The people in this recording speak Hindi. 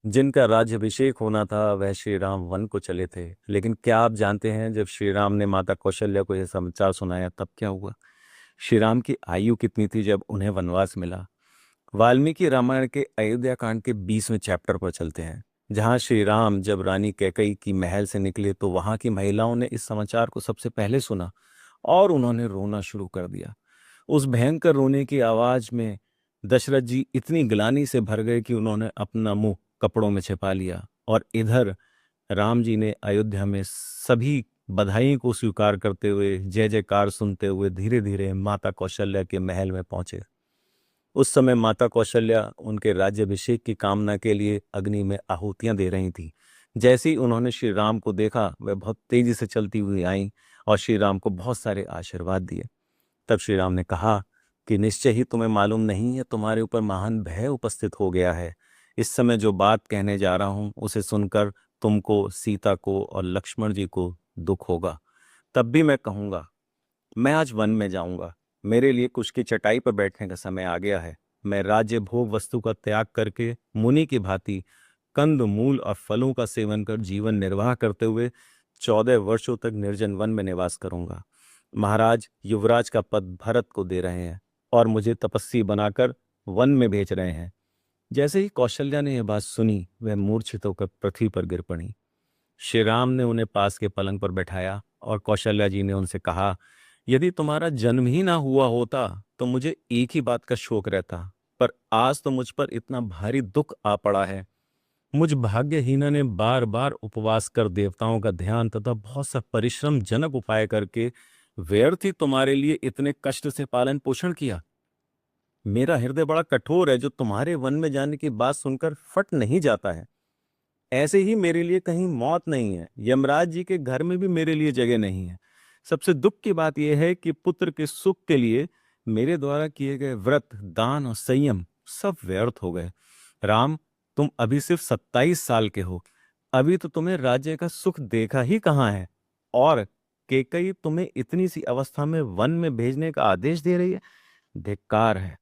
जिनका राज्याभिषेक होना था वह श्री राम वन को चले थे। लेकिन क्या आप जानते हैं जब श्री राम ने माता कौशल्या को यह समाचार सुनाया तब क्या हुआ? श्री राम की आयु कितनी थी जब उन्हें वनवास मिला? वाल्मीकि रामायण के अयोध्या कांड के 20वें चैप्टर पर चलते हैं, जहां श्री राम जब रानी कैकई की महल से निकले तो वहां की महिलाओं ने इस समाचार को सबसे पहले सुना और उन्होंने रोना शुरू कर दिया। उस भयंकर रोने की आवाज में दशरथ जी इतनी ग्लानि से भर गए कि उन्होंने अपना मुंह कपड़ों में छिपा लिया। और इधर राम जी ने अयोध्या में सभी बधाई को स्वीकार करते हुए जय जयकार सुनते हुए धीरे धीरे माता कौशल्या के महल में पहुंचे। उस समय माता कौशल्या उनके राज्याभिषेक की कामना के लिए अग्नि में आहुतियां दे रही थी। जैसे ही उन्होंने श्री राम को देखा वह बहुत तेजी से चलती हुई आईं और श्री राम को बहुत सारे आशीर्वाद दिए। तब श्री राम ने कहा कि निश्चय ही तुम्हें मालूम नहीं है, तुम्हारे ऊपर महान भय उपस्थित हो गया है। इस समय जो बात कहने जा रहा हूं उसे सुनकर तुमको, सीता को और लक्ष्मण जी को दुख होगा। तब भी मैं कहूंगा, मैं आज वन में जाऊंगा। मेरे लिए कुश की चटाई पर बैठने का समय आ गया है। मैं राज्य भोग वस्तु का त्याग करके मुनि की भांति कंद मूल और फलों का सेवन कर जीवन निर्वाह करते हुए 14 वर्षों तक निर्जन वन में निवास करूंगा। महाराज युवराज का पद भरत को दे रहे हैं और मुझे तपस्वी बनाकर वन में भेज रहे हैं। जैसे ही कौशल्या ने यह बात सुनी वह मूर्छित होकर पृथ्वी पर गिर पड़ी। श्री राम ने उन्हें पास के पलंग पर बैठाया और कौशल्या जी ने उनसे कहा, यदि तुम्हारा जन्म ही ना हुआ होता तो मुझे एक ही बात का शोक रहता, पर आज तो मुझ पर इतना भारी दुख आ पड़ा है। मुझ भाग्यहीना ने बार बार उपवास कर देवताओं का ध्यान तथा बहुत सा परिश्रम जनक उपाय करके व्यर्थ ही तुम्हारे लिए इतने कष्ट से पालन पोषण किया। मेरा हृदय बड़ा कठोर है जो तुम्हारे वन में जाने की बात सुनकर फट नहीं जाता है। ऐसे ही मेरे लिए कहीं मौत नहीं है, यमराज जी के घर में भी मेरे लिए जगह नहीं है। सबसे दुख की बात यह है कि पुत्र के सुख के लिए मेरे द्वारा किए गए व्रत, दान और संयम सब व्यर्थ हो गए। राम, तुम अभी सिर्फ 27 साल के हो। अभी तो तुम्हें राज्य का सुख देखा ही कहाँ है, और केकई तुम्हें इतनी सी अवस्था में वन में भेजने का आदेश दे रही है। धिक्कार है।